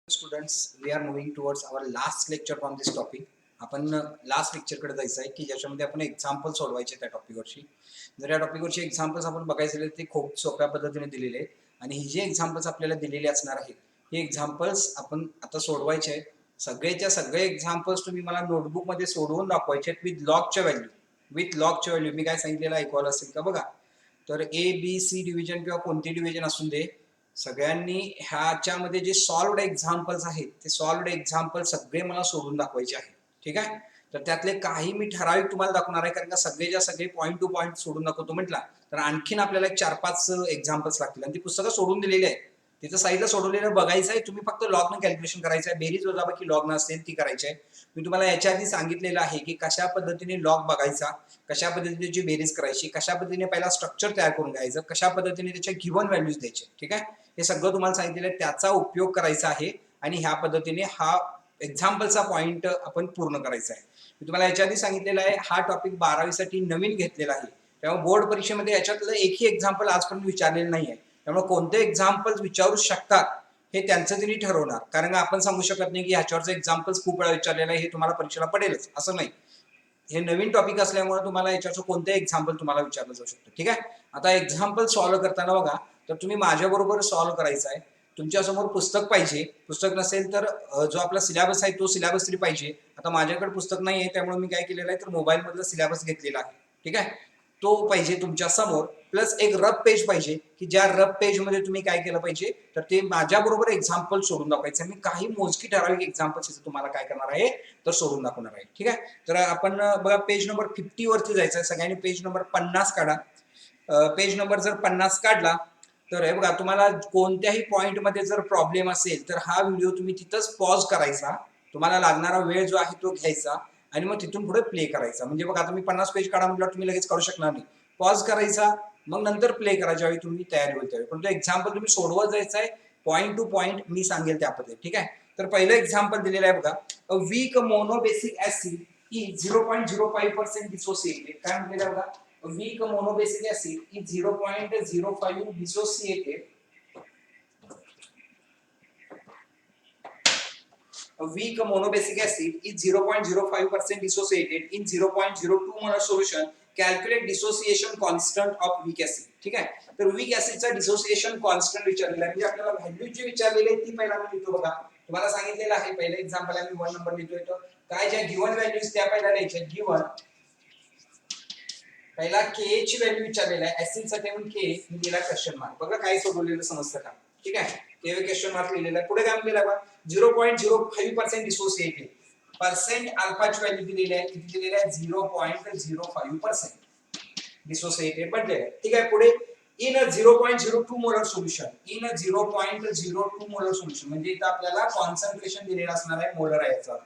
students, we are moving towards our last lecture from this topic. आपण last लेक्चरकडे जायचं आहे की ज्याच्यामध्ये आपण एक्झाम्पल सोडवायचे त्या टॉपिकवरची. जर या टॉपिकवरची एक्झाम्पल्स आपण बघायचे झाले ते खूप सोप्या पद्धतीने दिलेले आहेत आणि ही जे एक्झाम्पल्स आपल्याला दिलेले असणार आहेत हे एक्झाम्पल्स आपण आता सोडवायचे आहेत. सगळेच्या सगळे एक्झाम्पल्स तुम्ही मला नोटबुकमध्ये सोडवून दाखवायचे आहेत विथ लॉगच्या व्हॅल्यू. मी काय सांगितलेलं ऐकवलं असेल का बघा. तर ए बी सी डिव्हिजन किंवा कोणती डिव्हिजन असून दे, सगळ्यांनी ह्याच्यामध्ये जे सॉल्व्ड एक्झाम्पल्स आहेत ते सॉल्व्ड एक्झाम्पल सगळे मला सोडून दाखवायचे आहेत. ठीक आहे. तर त्यातले काही मी ठराविक तुम्हाला दाखवणार आहे, कारण का सगळेच्या सगळे पॉईंट टू पॉईंट सोडून दाखवतो म्हटला तर आणखीन आपल्याला एक 4-5 एक्झाम्पल्स लागतील आणि ती पुस्तकं सोडून दिलेली आहे. तिथं साईडला सोडवलेलं बघायचं आहे. तुम्ही फक्त लॉगनं कॅल्क्युलेशन करायचं आहे. बेरीज वजाबाकी लॉग नसेल ती करायची आहे. मी तुम्हाला याच्या आधी सांगितलेलं आहे की कशा पद्धतीने लॉग बघायचा, कशा पद्धतीने त्याची बेरीज करायची, कशा पद्धतीने पहिला स्ट्रक्चर तयार करून घ्यायचं, कशा पद्धतीने त्याच्या गिव्हन व्हॅल्यूज द्यायचे. ठीक आहे. हे सगळं तुम्हाला सांगितलेलं आहे. त्याचा उपयोग करायचा आहे आणि ह्या पद्धतीने हा एक्झाम्पलचा पॉईंट आपण पूर्ण करायचा आहे. मी तुम्हाला याच्या आधी सांगितलेलं आहे हा टॉपिक 12वी साठी नवीन घेतलेला आहे. त्यामुळे बोर्ड परीक्षेमध्ये याच्यातलं एकही एक्झाम्पल आजपर्यंत विचारलेलं नाही आहे. त्यामुळे कोणते एक्झाम्पल्स विचारू शकतात हे त्यांचं त्यांनी ठरवणार, कारण आपण सांगू शकत नाही की ह्याच्यावरचं एक्झाम्पल्स खूप वेळा विचारलेलं आहे हे तुम्हाला परीक्षेला पडेलच असं नाही. हे नवीन टॉपिक असल्यामुळे तुम्हाला याच्यावरचं कोणते एक्झाम्पल तुम्हाला विचारलं जाऊ शकतं. ठीक आहे. आता एक्झाम्पल सॉल्व्ह करताना बघा, तर तुम्ही माझ्याबरोबर सॉल्व्ह करायचा आहे. तुमच्यासमोर पुस्तक पाहिजे, पुस्तक नसेल तर जो आपला सिलेबस आहे तो सिलेबस तरी पाहिजे. आता माझ्याकडे पुस्तक नाही आहे त्यामुळे मी काय केलेलं आहे तर मोबाईल मधलं सिलेबस घेतलेला आहे. ठीक आहे. तो पाहिजे तुमच्या समोर, प्लस एक रफ पेज पाहिजे की ज्या रफ पेज मध्ये तुम्ही काय केलं पाहिजे तर ते माझ्याबरोबर एक्झाम्पल सोडून दाखवायचं. मी काही मोजकी ठराविक एक्झाम्पल्स तुम्हाला काय करणार आहे तर सोडून दाखवणार आहे. ठीक आहे. तर आपण बघा पेज नंबर 50 वरती जायचं आहे. सगळ्यांनी पेज नंबर 50 काढा. पेज नंबर जर 50 काढला तर हे बघा, तुम्हाला कोणत्याही पॉइंट मध्ये जर प्रॉब्लेम असेल तर हा व्हिडिओ तुम्ही तिथंच पॉज करायचा, तुम्हाला लागणारा वेळ जो आहे तो घ्यायचा आणि मग तिथून पुढे प्ले करायचा. म्हणजे बघा तुम्ही 50 पेज काढा म्हटलं तुम्ही लगेच काढू शकणार नाही. पॉज करायचा, मग नंतर प्ले करा ज्यावेळी तुम्ही तयारी होईल त्यावेळी. पण तो एक्झाम्पल तुम्ही सोडवत जायचं आहे पॉईंट टू पॉईंट, मी सांगेल त्या पद्धतीने. ठीक आहे. तर पहिलं एक्झाम्पल दिलेलं आहे बघा. A week monobasic acid is 0.05% dissociated. काय म्हटलेलं आहे बघा. A weak monobasic acid is 0.05 dissociated. A weak monobasic acid is 0.05% dissociated in 0.02 molar solution. Calculate dissociation constant of weak acid. ठीक आहे. तर weak acid चा dissociation constant विचारलेला आहे. म्हणजे आपल्याला व्हॅल्यू जी विचारलेली आहे ती पहिला मी लिहितो बघा. तुम्हाला सांगितलेलं आहे पहिलं एक्झाम्पल आहे मी 1 नंबर लिहितोय. तर काय ज्या गिव्हन व्हॅल्यूज त्या पहिला लिहायच्या. गिव्हन पहिला के ची व्हॅल्यू विचारलेला आहे. ऍसिड साठी म्हणून के मी दिला क्वेश्चन मार्क. बघा काय सोडवलेलं समजतं का. ठीक आहे. के क्वेश्चन मार्क लिहिलेला आहे. पुढे काय म्हणलेलं आहे 0.05% डिसोसिएटेड. पर्सेंट अल्फाची व्हॅल्यू दिलेली आहे. किती दिलेली आहे 0.05% डिसोसिएटेड म्हटले. ठीक आहे. पुढे in a 0.02 molar solution. In a 0.02 molar solution म्हणजे इथं आपल्याला कॉन्सन्ट्रेशन दिलेलं असणार आहे मोलर आहे याचा.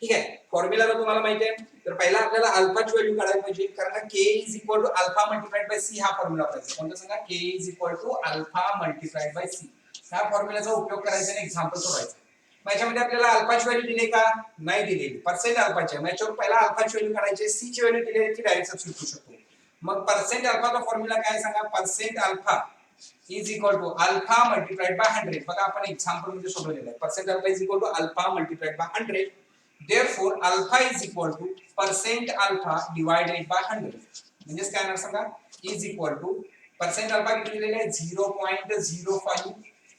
ठीक आहे. फॉर्म्युला तुम्हाला माहिती आहे. तर पहिला आपल्याला अल्फाची व्हॅल्यू काढायला पाहिजे, कारण K is equal to alpha multiplied by C हा फॉर्म्युला पाहिजे. कोणता सांगा. K is equal to alpha multiplied by C. ह्या फॉर्म्युलाचा उपयोग करायचा आणि एक्झाम्पल सोडवायचं. याच्यामध्ये आपल्याला अल्फाची व्हॅल्यू दिली का नाही दिलेली. पर्सेंट अल्फाची आहे. याच्यावर पहिला अल्फाची व्हॅल्यू काढायची. सी ची व्हॅल्यू दिली ती डायरेक्ट सबस्टिट्यूट करू शकतो. मग पर्सेंट अल्फाचा फॉर्म्युला काय सांगा. Percent alpha is equal to alpha multiplied by 100. बघा आपण एक्झाम्पल मध्ये सोडवलेलं आहे. Percent alpha is equal to alpha multiplied by 100. Therefore, alpha is equal to percent alpha divided by 100. म्हणजेच काय होणार सांगा. is equal to percent alpha किती दिलेले आहे 0.05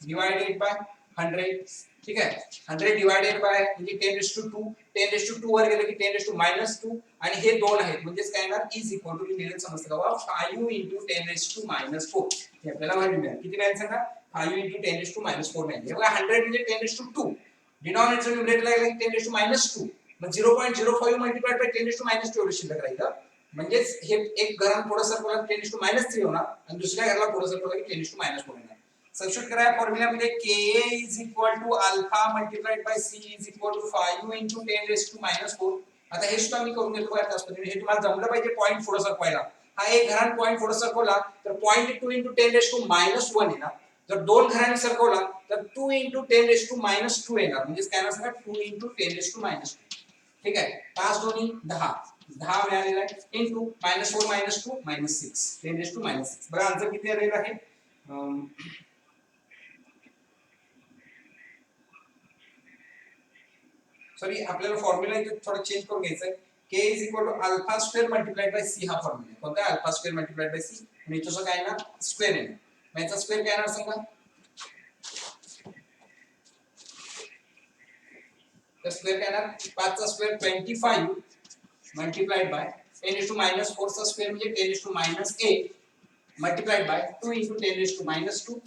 divided by 100. ठीक आहे. 100 divided by म्हणजे 10^2. 10^2 वर गेलं की 10^-2 आणि हे 2 आहेत. म्हणजेच काय होणार is equal to लिहिलेलं समजतं का 5 into 10^-4. हे आपल्याला व्हॅल्यू मिळाली. किती मिळाली सांगा. 5 into 10^-4 मिळाली. बघा 100 म्हणजे 10^2. डिनॉमिनेटर न्यूमरेटर लागला की 10^-2. मग 0.05 मल्टिप्लाइड बाय 10^-2 एवढं शिल्लक राहिलं. म्हणजेच हे एक घरात थोडं सरकवलं 10^-3 होणार आणि दुसऱ्या घराला थोडं सरकवलं की 10^-4 होणार. सबस्टिट्यूट करा फॉर्म्युलामध्ये Ka is equal to alpha multiplied by C is equal to 5 into 10^-4. आता हे सुद्धा मी करून घेतो बघा त्याच पद्धतीने. हे तुम्हाला जमलं पाहिजे पॉईंट थोडं सरकवायला. हा एक घरात पॉईंट थोडं सरकवला तर 0.2 into 10^-1 येणार. जर दोन घरांनी सरकवला तर 2 into 10^-2 येणार. म्हणजे काय असणार 2 into 10^-2. ठीक आहे. 5 दोन्ही 10. 10 मिळालेला आहे इंटू -4 - 2 -6 10^-6. बघा आन्सर किती आलेला आहे. सॉरी आपल्याला फॉर्म्युला इथे थोडं चेंज करून घ्यायचं आहे. k is equal to alpha square multiplied by c हा फॉर्म्युला आहे. कोणता alpha square multiplied by c आणि इथं काय ना स्क्वेअर आहे. मग याचा स्क्वेअर काय येणार सांगा. तर स्क्वेअर काय येणार 5 चा स्क्वेअर 25 मल्टिप्लाइड बाय 10 टू -4 चा स्क्वेअर म्हणजे 10 to -8 multiplied by 2 into 10 to -2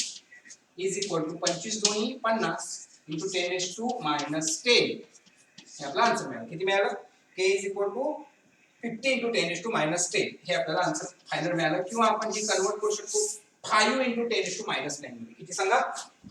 is equal to 25 दोन्ही 50 into 10 टू -10 हे आपला आन्सर मिळाला. किती मिळालं. k is equal to 50 into 10 to -10 हे आपल्याला आन्सर फायनल मिळालं. किंवा आपण जे कन्वर्ट करू शकतो 5 into 10 टू -9 किती सांगा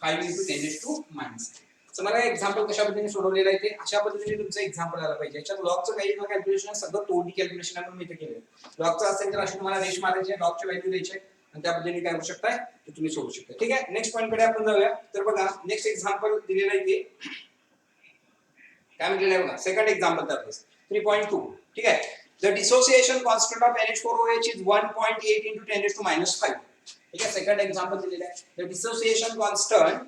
5 into 10 टू -9. तर मला एक्झाम्पल कशा पद्धतीने सोडवलेलं आहे ते अशा पद्धतीने तुमचं एक्झाम्पल आलं पाहिजे. याच्यात लॉगचं काही कॅल्क्युलेशन सगळं तोंडी कॅल्क्युलेशन आपण इथे केलं. लॉगचं असेल तर अशी तुम्हाला रेश मारायची आहे, लॉगची व्हॅल्यू द्यायची आणि त्या पद्धतीने काय करू शकताय ते तुम्ही सोडू शकता. ठीक आहे. नेक्स्ट पॉईंट कडे आपण जाऊया. तर बघा नेक्स्ट एक्झाम्पल दिलेलं आहे ते काय म्हटलेलं आहे बघा. सेकंड एक्झाम्पल त्यात 3.2. ठीक आहे. The dissociation constant of NH4OH is 1.8 into 10 to -5. ठीक आहे. सेकंड एक्झाम्पल दिलेलं आहे. The dissociation constant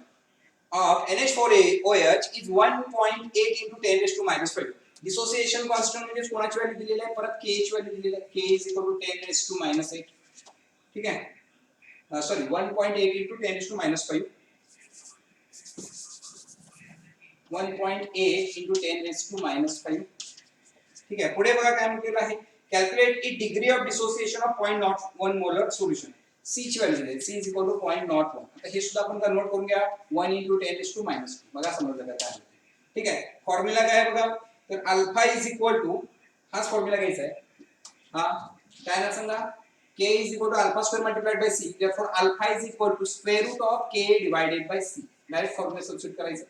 of NH4OH is 1.8 into 10 to -5. Dissociation constant म्हणजे कोणाची व्हॅल्यू दिलेली आहे परत k ची व्हॅल्यू दिलेली आहे. k is equal to 10 to -8. ठीक आहे. Sorry 1.8 into 10 to -5. 1.8 into 10 to -5. ठीक आहे. पुढे बघा काय म्हटलेलं आहे. Calculate it degree of dissociation of 0.01 molar solution. c ची व्हॅल्यू दिली. c is equal to 0.01. आता हे सुद्धा आपण कन्वर्ट करून घ्या 1 into 10 to -2. बघा समजलं का काय. ठीक आहे. फॉर्म्युला काय आहे बघा. तर अल्फा इज इक्वल टू हाच फॉर्म्युला घ्यायचा आहे. हा काय ना सांगा k is equal to alpha square multiplied by c. Therefore alpha is equal to square root of k divided by c. Direct formula substitute करायचं.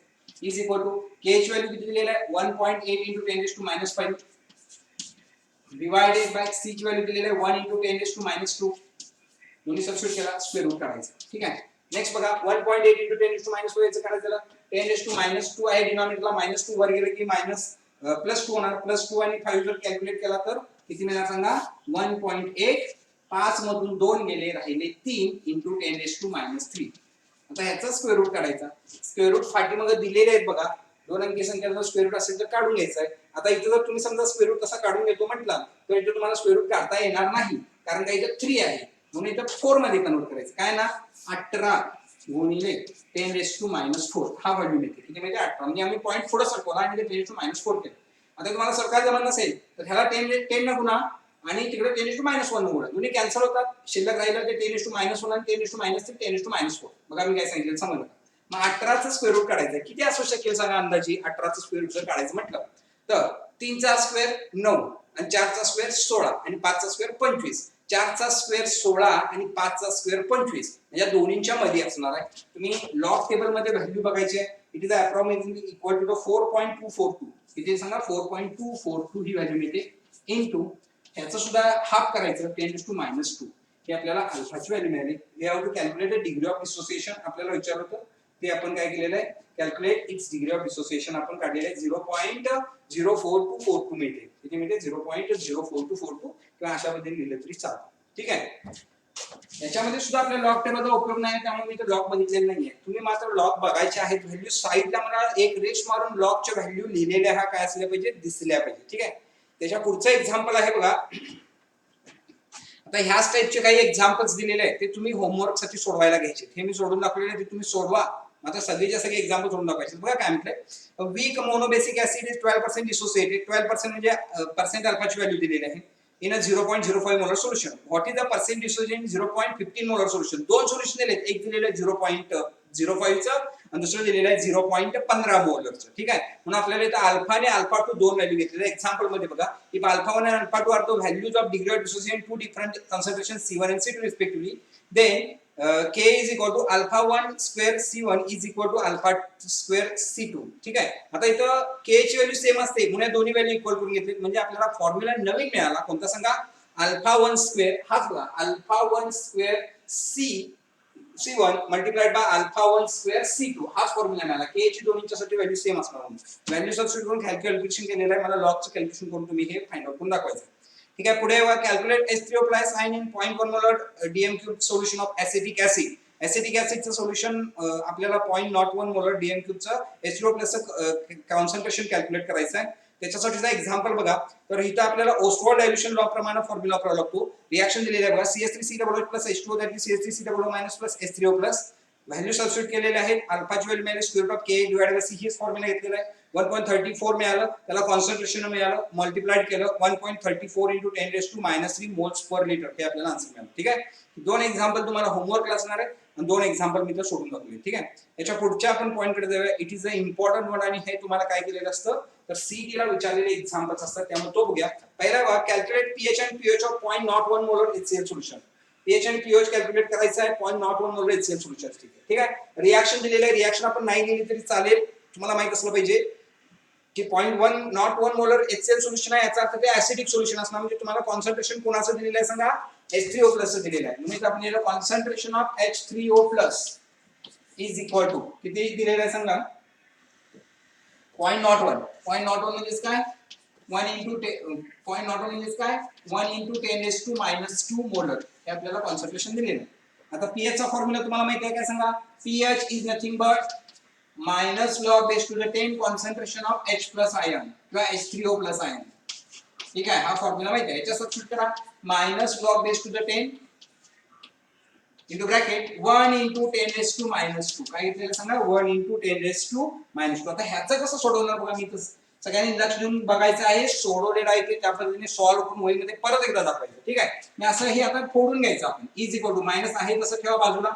is equal to k ची value किती दिलेली आहे 1.8 into 10 to -5 divided by c ची value दिलेली आहे 1 into 10 to -2. दोन्ही substitute केला स्क्वेअर रूट काढायचं. ठीक आहे. नेक्स्ट बघा 1.8 into 10 to -4 याचं करायचं त्याला 10 to -2 आहे डिनॉमिनेटरला -2 वर गेलं की +2 होणार. +2 आणि 5 जर कॅल्क्युलेट केला तर किती मिळणार सांगा 1.8. 5 मधून 2 गेले राहिले 3 into 10 to -3. आता ह्याचा स्क्वेअर रूट काढायचा. स्क्वेअर रूट पाठीमागे दिलेले आहेत बघा. दोन अंकी संख्येचा स्क्वेअर रूट असेल तर काढून घ्यायचा आहे. आता इथे जर तुम्ही समजा स्क्वेअर रूट कसा काढून घेतो म्हटलं तर इथे तुम्हाला स्क्वेअर रूट काढता येणार नाही कारण का इथे 3 आहे म्हणून इथे 4 मध्ये कन्वर्ट करायचं. काय ना 18 गुणिले 10 to -4 हा व्हॅल्यू मिळते. किती माहिती 18 म्हणजे आम्ही पॉईंट पुढे सरकवला आणि ते 10 to -4 केलं. आता तुम्हाला सरकार जमत नसेल तर ह्याला 10 न गुणा आणि तिकडे 10 to -1 गुणा दोन्ही कॅन्सल होतात. शिल्लक राहिलं ते 10 to -1 आणि 10 to -3 10 to -4. बघा मी काय सांगितलं समजलं. मग 18 चा स्क्वेअर रूट काढायचा किती असू शकेल सांगा अंदाजे. 18 चा स्क्वेअर रूट जर काढायचं म्हटलं तर 3 चा स्क्वेअर 9 आणि 4 चा स्क्वेअर 16 आणि 5 चा स्क्वेअर 25. 4 चा स्क्वेअर 16 आणि 5 चा स्क्वेअर 25 म्हणजे दोन्हींच्या मध्ये असणार आहे. तुम्ही लॉग टेबल मध्ये व्हॅल्यू बघायची आहे. It is approximately equal to 4.242. किती सांगा 4.242 ही व्हॅल्यू मिळते इनटू ह्याचं सुद्धा हाफ करायचं 10 to -2. हे आपल्याला अल्फाची व्हॅल्यू मिळाली. We have to calculate the degree of dissociation. आपल्याला विचारलं होतं ते आपण काय केलेलं आहे calculate its degree of dissociation आपण काढलेलं आहे 0.04242 मिळते. किती मिळते 0.04242 किंवा अशा पद्धतीने लिहिलं तरी चालतं. ठीक आहे. याच्यामध्ये सुद्धा आपल्या लॉग टेबलचा उपयोग नाही त्यामुळे मी लॉग बघितलेलं नाहीये. तुम्ही मात्र लॉग बघायचे आहेत. व्हॅल्यू साईडला मला एक रेश मारून लॉगच्या व्हॅल्यू लिहिलेल्या हा काय असल्या पाहिजे दिसल्या पाहिजे. ठीक आहे. त्याच्या पुढचं एक्झाम्पल आहे बघा. आता ह्याच टाइपचे काही एक्झाम्पल्स दिलेले आहेत ते तुम्ही होमवर्क साठी सोडवायला घ्यायचे. हे मी सोडून दाखवलेले ते तुम्ही सोडवा. आता सगळेच्या सगळे एक्झाम्पल सोडून दाखवायचे. बघा काय म्हटलंय weak monobasic acid is 12% dissociated. 12% म्हणजे पर्सेंट अल्फाची व्हॅल्यू दिलेली आहे in a 0.05 molar solution. What is the percent dissociation in 0.15 molar solution? दोन सोल्युशन दिलेत. एक दिलेलं आहे 0.05 चं आणि दुसरं दिलेलं आहे 0.15 मोलरचं. ठीक आहे. म्हणून आपल्याला इथं अल्फा आणि अल्फा 2 दोन व्हॅल्यू घेतलेले. एक्झाम्पल मध्ये बघा if alpha 1 and alpha 2 are the values of degree of dissociation two different concentrations C1 and C2 respectively, then k is equal to alpha 1 square C1 is equal to alpha square C2. ठीक आहे. आता इथं k ची value same असते म्हणून दोन्ही value equal करून घेतली म्हणजे आपल्याला फॉर्म्युला नवीन मिळाला. कोणता सांगा अल्फा 1 स्क्वेअर हाच बघा alpha 1 square C1 multiplied by alpha 1 square C2 हाच फॉर्म्युला मिळाला. k ची दोन्हींच्यासाठी व्हॅल्यू सेम असणार म्हणून व्हॅल्यू सबस्टिट्यूट करून कॅल्क्युलेशन केलेलं आहे. मला लॉगचं कॅल्क्युलेशन करून तुम्ही हे फाइंड आउट करून दाखवायचं. ठीक आहे. पुढे calculate H3O plus ion in 0.1 molar DM cube solution of acetic acid acetic ऍसिडचं सोल्युशन आपल्याला 0.01 मोलर DMQ-चं H2O+चं कॉन्सन्ट्रेशन कॅल्क्युलेट करायचं आहे. त्याच्यासाठीचा एक्झाम्पल बघा. तर इथं आपल्याला ओस्टवर्ड डायल्युशन लॉ प्रमाणे फॉर्म्युला वापरावा लागतो. रिएक्शन दिलेली आहे बघा, CH3COOH H2O that is CH3COO- H3O+. Value substitute केलेले आहेत. अल्फाची व्हॅल्यू मिळाली square of Ka divided by C he formula घेतलेला आहे. 1.34 मिळालं, त्याला कॉन्सन्ट्रेशन मिळालं, मल्टिप्लाइड केलं 1.34 × 10⁻³ मोल्स पर लिटर, हे आपल्याला आन्सर मिळालं. ठीक आहे. दोन एक्झाम्पल तुम्हाला होमवर्क असणार आहे आणि दोन एक्झाम्पल मी तर सोडून दाखवले. ठीक आहे. याच्या पुढच्या आपण पॉईंट कडे जाऊया. It is a important one आणि हे तुम्हाला काय केलेलं असतं तर CT ला विचारलेले एक्झाम्पल्स असतात, त्यामुळे तो बघूया. पहिला बघा, calculate pH and pH of 0.01 molar HCl solution. pH आणि pH कॅल्क्युलेट करायचं आहे 0.01 मोलर HCl सोल्युशन. ठीक आहे. रिएक्शन दिलेलं आहे, रिएक्शन आपण नाही लिहिली तरी चालेल, तुम्हाला माहित असलं पाहिजे की 0.01 मोलर HCl सोल्युशन आहे, याचा अर्थ ते ऍसिडिक सोल्युशन असणार. म्हणजे तुम्हाला कॉन्सन्ट्रेशन कोणाचं दिलेलं आहे सांगा, H3O+ दिलेलं आहे. म्हणजे आपण याला concentration of H3O+ is equal to किती दिलेलं आहे सांगा, 0.01. 0.01 म्हणजे काय, 1 × 0.01 म्हणजे काय, 1 × 10⁻² मोलर, हे आपल्याला कॉन्सन्ट्रेशन दिलेलं आहे. आता pH चा फॉर्म्युला तुम्हाला माहिती आहे काय सांगा, pH is nothing but -log⁻10 concentration of H+ ion किंवा H3O+ आयन. ठीक आहे, हा फॉर्म्युला माहिती आहे. याच्या सबस्टिट्यूट करा, -log⁻10 into bracket 1 × 10⁻². काय घेतलेलं सांगा, 1 × 10⁻². आता ह्याचं कसं सोडवणार बघा, मी तर सगळ्यांनी लक्ष देऊन बघायचं आहे. सोडवलेलं आहे ते त्या पद्धतीने सॉल्व्ह करून वहीमध्ये परत एकदा दाखवायचं. ठीक आहे. मी असं हे आता फोडून घ्यायचं आपण. इज इक्वल टू मायनस आहे तसं ठेवा बाजूला,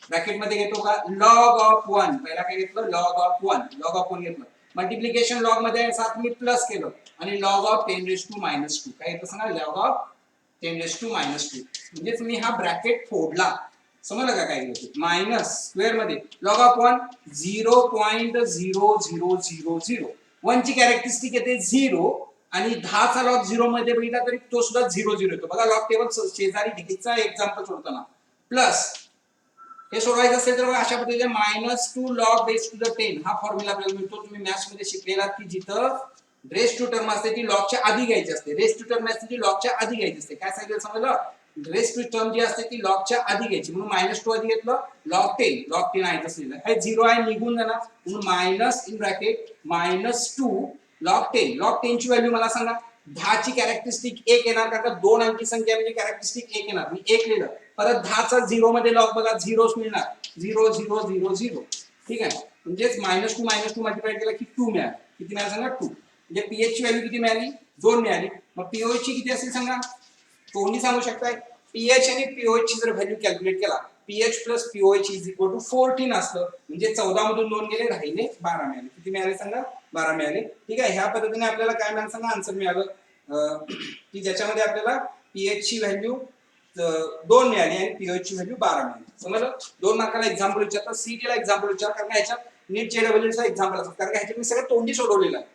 ब्रॅकेट मध्ये घेतो का, log⁻1. पहिला काय घेतलं, log⁻1 घेतलं. मल्टिप्लिकेशन लॉग मध्ये साथ मी प्लस केलं आणि log⁻10⁻². काय येतं सांगा, log⁻10⁻². म्हणजे तुम्ही हा ब्रॅकेट फोडला, समजलं का काय घेतो, मायनस स्क्वेअर मध्ये log⁻1 0.0000. 1 ची कॅरेक्टरिस्टिक येते 0 आणि 10 चा लॉग 0 मध्ये बघितला तरी तो सुद्धा 0 येतो बघा. लॉग टेबल शेजारी डिग्रीचा एक्झाम्पल सोडताना प्लस हे सोडवायचं असेल तर अशा पद्धतीने -2 log⁻10 हा फॉर्म्युला आपल्याला मिळतो. तुम्ही मॅथ्स मध्ये शिकलेला की जिथं रेस टू टर्म असते ती लॉगच्या आधी घ्यायची असते, रेस टू टर्म असते ती लॉगच्या आधी घ्यायची असते. काय सांगितलं समजलं, रेस टू टर्म जी असते ती लॉगच्या आधी घ्यायची, म्हणून -2 आधी घेतलं, log 10 आहे तसं हे 0 आहे निघून जाणार, म्हणून मायनस इन ब्रॅकेट -2 log 10 ची व्हॅल्यू मला सांगा. 10 ची कॅरेक्टरिस्टिक 1 येणार, कारण का दोन अंकी संख्या म्हणजे कॅरेक्टरिस्टिक 1 येणार, मी 1 लिहिलं. परत 10 चा 0 मध्ये लॉग बघा, 0 मिळणार, 0 0 0 0. ठीक आहे. म्हणजेच -2 मल्टिप्लाय केला की 2 मिळालं. किती मिळालं सांगा, 2. म्हणजे pH ची व्हॅल्यू किती मिळाली, 2 मिळाली. मग pOH ची किती असेल सांगा, दोन्ही सांगू शकताय. pH आणि pOH ची जर व्हॅल्यू कॅल्क्युलेट केला, pH + pOH is equal to 14 असलं, म्हणजे 14 मधून 2 गेले, राहिले 12 मिळाले. किती मिळाले सांगा, 12 मिळाले. ठीक आहे. ह्या पद्धतीने आपल्याला काय मिळालं सांगा, आन्सर मिळालं की ज्याच्यामध्ये आपल्याला pH ची व्हॅल्यू 2 मिळाली आणि pOH ची व्हॅल्यू 12 मिळाली. समजलं. 2 मार्काला एक्झाम्पल विचारतात, CT ला एक्झाम्पल विचार, कारण ह्याच्यात नीट JEE चा एक्झाम्पल असतात, कारण ह्याच्यात मी सगळं तोंडी सोडवलेलं आहे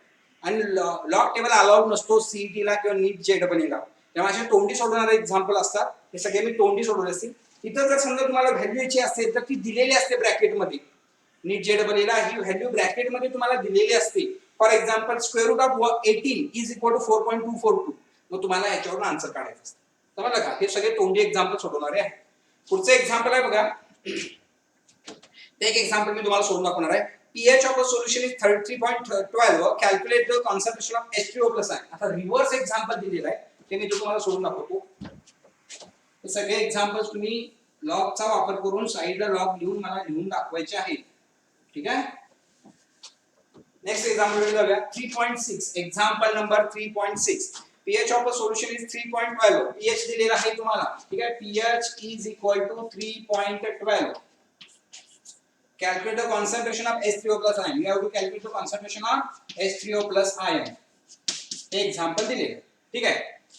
आणि लॉग टेबल अलाउड नसतो CT ला किंवा नीट JEE ला. तेव्हा असे तोंडी सोडवणारे एक्झाम्पल असतात, हे सगळे मी तोंडी सोडवले असतील. इथं जर समजा तुम्हाला व्हॅल्यू याची असेल तर ती दिलेली असते ब्रॅकेटमध्ये. नीट JEE ला ही व्हॅल्यू ब्रॅकेटमध्ये तुम्हाला दिलेली असते. For example √18 is equal to 4.242. मग तुम्हाला याच्यावरून आन्सर काढायचं असतं. समजलं का, हे सगळे तोंडी एक्झाम्पल सोडवणारे आहे. पुढचं एक्झाम्पल आहे बघा, ते एक एक्झाम्पल मी तुम्हाला सोडून दाखवणार आहे. pH of a solution is 33.12. Calculate the concentration of H3O+ आहे. आता रिव्हर्स एक्झाम्पल दिलेलं आहे, ते मी तुम्हाला सोडून दाखवतो. हे सगळे एक्झाम्पल्स तुम्ही लॉगचा वापर करून साइडला लॉग लिहून मला लिहून दाखवायचे आहेत. ठीक आहे. नेक्स्ट एक्झाम्पल जाऊया. 3.6 example number 3.6. pH of a solution is 3.12. pH दिलेला आहे तुम्हाला. ठीक आहे. pH is equal to 3.12. Calculate the concentration of H3O+ ion. You have to calculate the concentration of H3O+ ion. हे एक्झाम्पल दिले. ठीक आहे.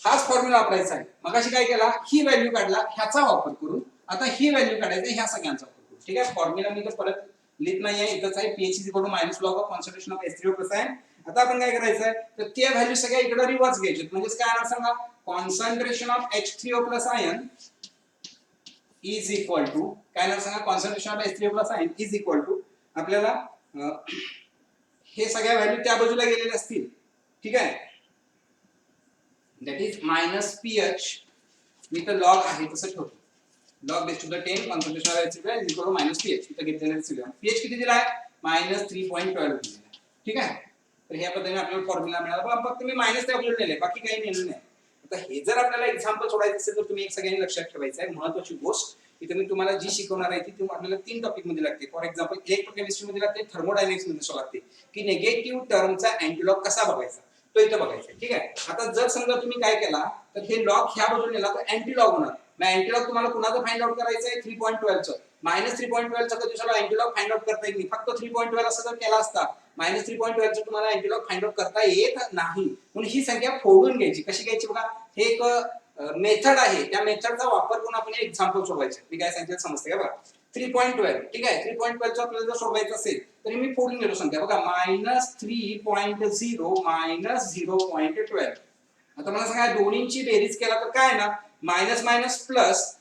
हाच फॉर्म्युला वापरायचा आहे. मगाशी काय केला, ही व्हॅल्यू काढला, ह्याचा वापर करून आता ही व्हॅल्यू काढायची, ह्या सगळ्यांचा वापर करून. ठीक आहे. फॉर्म्युला मी तर परत लिहित नाहीये, इथंच आहे. pH is equal to -log of concentration of H3O+ ion. आता आपण काय करायचं आहे, तर त्या व्हॅल्यू सगळ्या इकडे रिव्हर्स घ्यायचे. म्हणजे काय होणार सांगा, concentration of H3O+ ion is equal to काय ना सांगा, concentration of H3O+ ion is equal to आपल्याला हे सगळ्या व्हॅल्यू त्या बाजूला गेलेल्या असतील. ठीक आहे. दॅट इज -pH, मी तर लॉग आहे तसं ठेवतो, log base to the 10 concentration of acid is equal to minus pH. इथे घेतलेलं रेसिड्यू पीएच किती दिला आहे -3.12 दिलेला आहे. ठीक आहे. तर ह्या पद्धतीने आपल्याला फॉर्म्युला मिळाला. पण फक्त मी मायनस टॅब्लेट लिहिले बाकी काही लिहिलं नाही. आता हे जर आपल्याला एक्झाम्पल सोडायचं असेल तर तुम्ही एक सगळ्यांनी लक्षात ठेवायचं आहे महत्त्वाची गोष्ट. इथे मी तुम्हाला जी शिकवणार आहे ती आपल्याला 3 टॉपिक मध्ये लागते. फॉर एक्झाम्पल इलेक्ट्रोकेमिस्ट्री मध्ये लागते, थर्मोडायनामिक्स मध्ये सो लागते की निगेटिव्ह टर्मचा अँटीलॉग कसा बघायचा तो इथे बघायचा. ठीक आहे. आता जर समजा तुम्ही काय केला तर हे लॉग ह्या बाजूने नेला तर अँटीलॉग होणार. मग अँटीलॉग तुम्हाला कुणाचं फाइंड आउट करायचं आहे 3.12 चं. -3.12 चं कधी तुम्हाला अँटीलॉग फाइंड आउट करता येत नाही. फक्त 3.12 असं जर केला असता -3.12 चं तुम्हाला अँटीलॉग फाइंड आउट करता येत नाही. म्हणून ही संख्या फोडून घ्यायची. कशी घ्यायची बघा, हे एक मेथड आहे. त्या मेथडचा वापर करून आपण एक्झाम्पल सोडवायचे. मी काय सांगितलं समजते का बघा. 3.12 ठीक आहे. 3.12 चं आपल्याला जर सोडवायचं असेल तरी मी फोडून घेतो संख्या बघा -3.0 -0.12. आता मला सांगा दोन्हींची बेरीज केला तर काय ना मायनस मायनस प्लस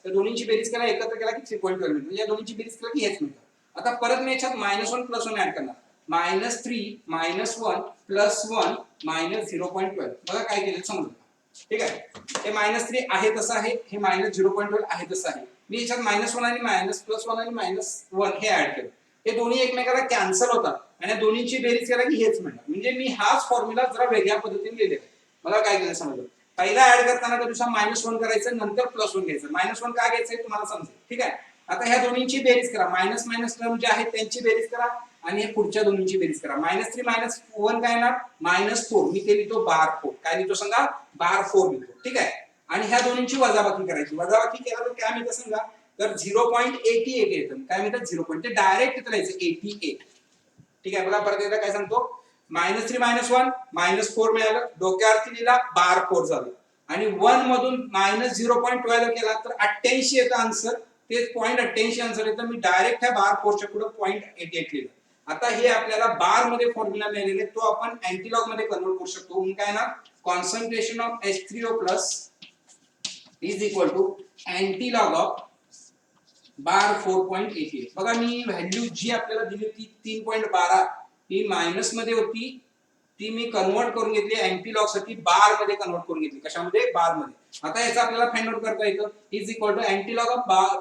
तर दोन्हींची बेरीज केला एकत्र केला की 3.12 मिळतो. या दोन्हींची बेरीज केला की हेच मिळतं. आता परत मी याच्यात -1 +1 ऍड करणार. -3 -1 +1 -0.12. बघा काय केलं समजलं. ठीक आहे. हे -3 आहे तसं आहे, हे -0.12 आहे तसं आहे. मी याच्यात -1 आणि +1 आणि -1 हे ऍड केलं. हे दोन्ही एकमेकाला कॅन्सल होतात आणि या दोन्हींची बेरीज केला की हेच मिळणार. म्हणजे मी हाच फॉर्म्युला जरा वेगळ्या पद्धतीने लिहिलेला आहे. मला काय केलं समजलं. पहिला ऍड करताना त्यानुसार -1 करायचं नंतर +1 घ्यायचं. -1 का घ्यायचंय तुम्हाला समजेल. ठीक आहे. आता ह्या दोन्हींची बेरीज करा. मायनस मायनस टर्म जे आहेत त्यांची बेरीज करा आणि हे पुढच्या दोन्हींची बेरीज करा. -3 -1 काय येणार -4. मी ते लिहितो -4. काय लिहितो सांगा -4 लिहितो. ठीक आहे. आणि ह्या दोन्हींची वजाबाकी करायची. वजाबाकी केला तर काय मिळतं सांगा तर 0.88 येतं. काय मिळतं 0. ते डायरेक्ट इथं लिहायचं 88. ठीक आहे. बघा परत एकदा काय सांगतो -3 -1 -4 मिळालं. डोक्यावरती लिहिला 4 झालं. आणि 1 मधून -0.12 केला तर 88 येतं आन्सर. तेच 0.88 आन्सर येतं. मी डायरेक्ट ह्या 4 च्या पुढे 0.88 लिहिलं. आता हे आपल्याला बार मध्ये फॉर्म्युला मिळालेले तो आपण अँटीलॉग मध्ये कन्वर्ट करू शकतो. म्हणून काय ना concentration of H3O+ is equal to antilog of bar 4.88. बघा मी व्हॅल्यू जी आपल्याला दिली होती 3.12 ही मायनस मध्ये होती. ती मी कन्वर्ट करून घेतली अँटीलॉग साठी बार मध्ये कन्वर्ट करून घेतली. कशामध्ये बार मध्ये. आता याचा आपल्याला फाइंड आउट करता येतं is equal to antilog of bar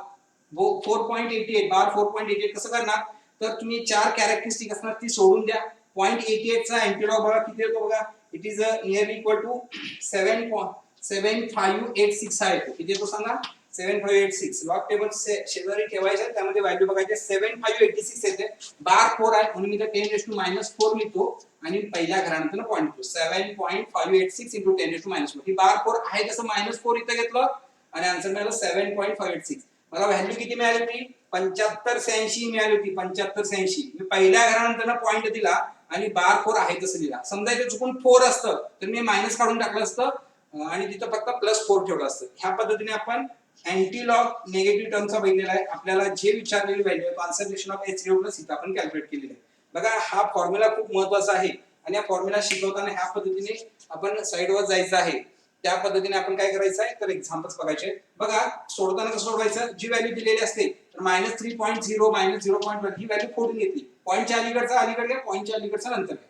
4.88 bar 4.88 कसं करणार तर तुम्ही 4 कॅरेक्टरिस्टिक असणार ती सोडून द्या. 0.88 चा अँटीलॉग बघा किती येतो बघा. It is nearly equal to 7.7586 आहे. किती येतो सांगा 7586. लॉग टेबल शेजारी ठेवायचे त्यामध्ये व्हॅल्यू बघायचे 7586 येते. बार 4 आहे म्हणून मी 10⁻⁴ लिहितो आणि पहिल्या घरानंतर पॉइंट लिहितो 7.586 × 10⁻⁴. ही बार 4 आहे तसं -4 इथं घेतलं आणि आन्सर मिळालं 7.586. मला व्हॅल्यू किती मिळाली होती 7586 मिळाली होती. 7586 मी पहिल्या घरानंतर पॉइंट दिला आणि बार 4 आहे तसं लिहिला. समजा इथे चुकून 4 असतं तर मी मायनस काढून टाकलं असतं आणि तिथं फक्त +4 ठेवलं असतं. ह्या पद्धतीने आपण अँटीलॉग निगेटिव्ह टर्मचा बघितलेला आहे. आपल्याला जे विचारलेली व्हॅल्यू कॉन्सन्ट्रेशन ऑफ H3O+ इथं आपण कॅल्क्युलेट केलेली आहे. बघा हा फॉर्म्युला खूप महत्त्वाचा आहे आणि या फॉर्म्युला शिकवताना ह्या पद्धतीने आपण साइडवर जायचं आहे. त्या पद्धतीने आपण काय करायचं आहे तर एक्झाम्पल्स बघायचे. बघा सोडताना कसं सोडवायचं जी व्हॅल्यू दिलेली असते तर -3.0 -0.12 ही व्हॅल्यू फोडून घेतली. पॉईंटच्या अलीकडचा अलीकडे घ्या पॉईंटच्या अलीकडचा नंतर घ्या.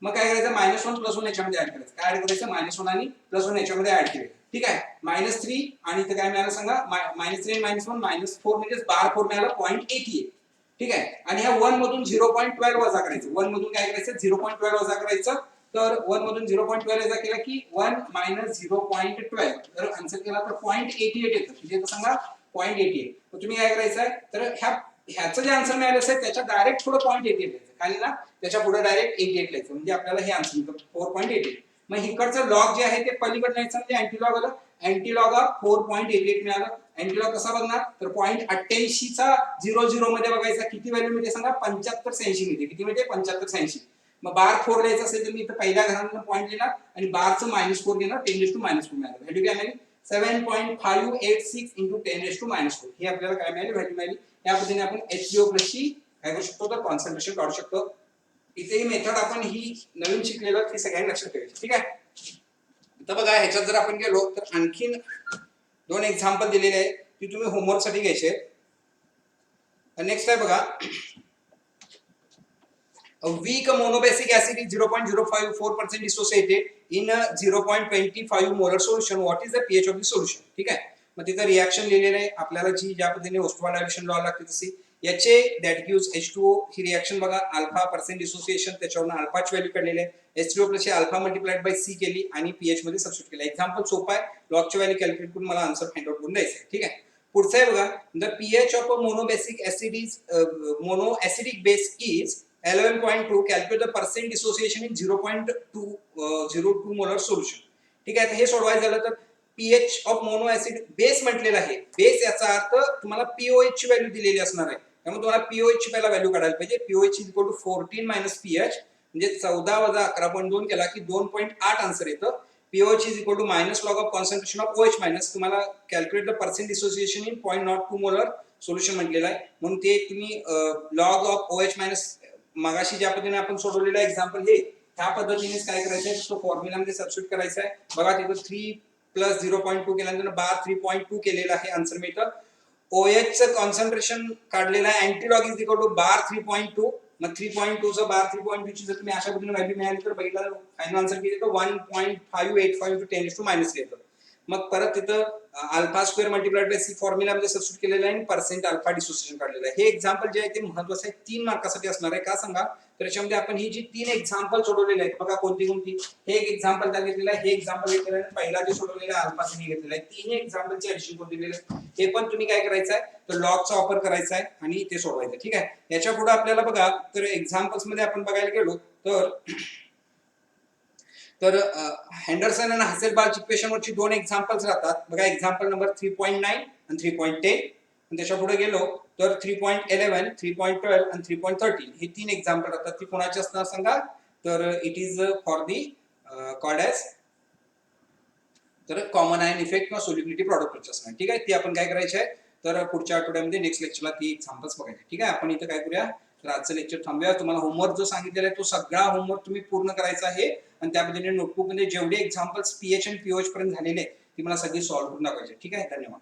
मग काय करायचं -1 +1 याच्यामध्ये ऍड करायचं. काय ऍड करायचं -1 आणि +1 याच्यामध्ये ऍड केलं. ठीक आहे. -3 आणि इथं काय मिळालं सांगा -3 -1 -4 म्हणजे बार 4 मिळालं 0.88. ठीक आहे. आणि ह्या 1 मधून 0.12 वजा करायचं. 1 मधून काय करायचं 0.12 वजा करायचं. तर 1 मधून 0.12 वजा केला की 1 - 0.12 तर आन्सर केला तर 0.88 येतं. म्हणजे सांगा 0.88. तर तुम्ही काय करायचं तर ह्याचं जे आन्सर मिळालं असेल त्याच्या डायरेक्ट पुढे 0.88 लिहायचं. काय ना त्याच्या पुढे डायरेक्ट 88 लिहायचं. म्हणजे आपल्याला हे आन्सर मिळतं 4.88. मग इकडचं लॉग जे आहे ते पलीकडे न्यायचं म्हणजे अँटीलॉग आलं. अँटीलॉग ऑफ 4.88 मिळालं. अँटीलॉग कसा बघणार तर 0.88 चा 00 मध्ये बघायचा. किती व्हॅल्यू मिळते सांगा 7586 मिळते. किती मिळते 7586. मग बार 4 लिहायचं असेल तर मी इथं पहिल्या घरातून पॉईंट लिहिणार आणि बारचं -4 लिहिणार 10⁻⁴ मिळालं. व्हॅल्यू काय मिळाली 7.586 × 10⁻⁴. ही आपल्याला काय मिळाली व्हॅल्यू मिळाली. या पद्धतीने आपण H3O+ ची काय करू शकतो तर कॉन्सन्ट्रेशन काढू शकतो. इथे ही मेथड आपण ही नवीन शिकलेलं ती सगळ्यांनी लक्षात ठेवायची. ठीक आहे. आता बघा ह्याच्यात जर आपण गेलो तर आणखीन 2 एक्झाम्पल दिलेले आहे की तुम्ही होमवर्क साठी घ्यायचे. नेक्स्ट आहे बघा a weak monobasic acid is 0.054% dissociated in a 0.25 molar solution. What is the pH of the solution? ठीक आहे. मग तिथं रिॲक्शन लिहिलेलं आहे आपल्याला जी ज्या पद्धतीने ओस्टोवा डायल्युशन लॉ लागते तशी याचे दॅट गिव्स H2O ही रिॲक्शन बघा अल्फा पर्सेंट डिसोसिएशन त्याच्यावरून अल्फाची व्हॅल्यू काढलेली आहे H2O plus alpha multiplied by C केली आणि पीएच मध्ये सबस्टिट्यूट केलं एक्झाम्पल सोपं आहे लॉगची व्हॅल्यू कॅल्क्युलेट करून मला आन्सर फाइंड आउट करून द्यायचं आहे ठीक आहे पुढचं आहे बघा the pH of a monobasic acid is mono acidic base is 11.2 calculate the percent dissociation in 0.202 molar solution ठीक आहे हे सोडवायचं झालं तर pH of mono acid base म्हटलेला आहे बेस याचा अर्थ तुम्हाला पीओएच ची व्हॅल्यू दिलेली असणार आहे त्यामुळे तुम्हाला पीओएच ची पहिला व्हॅल्यू काढायला पाहिजे pOH is equal to 14 minus pH म्हणजे 14 वजा 11.2 केला की 2.8 आन्सर येतं pOH is equal to minus log of concentration of OH minus तुम्हाला calculate the percent dissociation in 0.02 molar solution म्हटलेलं आहे म्हणून ते तुम्ही लॉग ऑफ ओएच मायनस मगाशी ज्या पद्धतीने आपण सोडवलेलं एक्झाम्पल हे ह्या पद्धतीनेच काय करायचं आहे तो फॉर्म्युला मध्ये सबस्टिट्यूट करायचा आहे बघा तिथं 3 प्लस 0.2 केल्यानंतर बार 3.2 केलेलं आहे आन्सर मिळतं OH चं कॉन्सन्ट्रेशन काढलेलं आहे अँटीलॉग इज इक्वल टू बार 3.2 मग 3.2 चं बार 3.2 ची जर तुम्ही अशा पद्धतीने व्हॅल्यू मिळाली तर बघितलं फायनल आन्सर किती येतो 1.585 टू 10 टू मायनस येतं मग परत तिथं alpha square multiplied by C formula मध्ये सबस्टिट्यूट केलेलं आहे आणि पर्सेंट अल्फा डिसोसिएशन काढलेलं आहे हे एक्झाम्पल जे आहे ते महत्त्वाचं आहे 3 मार्कासाठी असणार आहे का सांगा तर याच्यामध्ये आपण ही जी 3 एक्झाम्पल सोडवलेले आहेत बघा कोणती कोणती हे एक एक्झाम्पल त्या घेतलेलं आहे हे एक्झाम्पल घेतलेलं आहे पहिला जे सोडवलेलं आहे अल्फा सी घेतलेलं आहे तिन्ही एक्झाम्पलचे ऍडिशन करून दिलेले आहे हे पण तुम्ही काय करायचं आहे तर लॉगचा वापर करायचा आहे आणि ते सोडवायचं ठीक आहे याच्या पुढे आपल्याला बघा तर एक्झाम्पल्स मध्ये आपण बघायला गेलो तर हेंडरसन आणि हसेलबाल्च इक्वेशन वरची दोन एक्झाम्पल्स राहतात बघा एक्झाम्पल नंबर 3.9 आणि 3.10 आणि त्याच्या पुढे गेलो तर 3.11 3.12 आणि 3.13 हे तीन एक्झाम्पल राहतात ती कोणाची असणार सांगा तर it is for the called as तर कॉमन आयन इफेक्ट किंवा सोल्युबिलिटी प्रॉडक्ट असणार ठीक आहे ती आपण काय करायची आहे तर पुढच्या आठवड्यामध्ये नेक्स्ट लेक्चरला ती एक्झाम्पल्स बघायचे ठीक आहे आपण इथं काय करूया तर आजचं लेक्चर थांबूया तुम्हाला होमवर्क जो सांगितलेला आहे तो सगळा होमवर्क तुम्ही पूर्ण करायचा आहे आणि त्या पद्धतीने नोटबुक मध्ये जेवढे एक्झाम्पल्स पीएच आणि पीओएच पर्यंत झालेले ती मला सगळी सॉल्व्ह करून दाखवायचे ठीक आहे धन्यवाद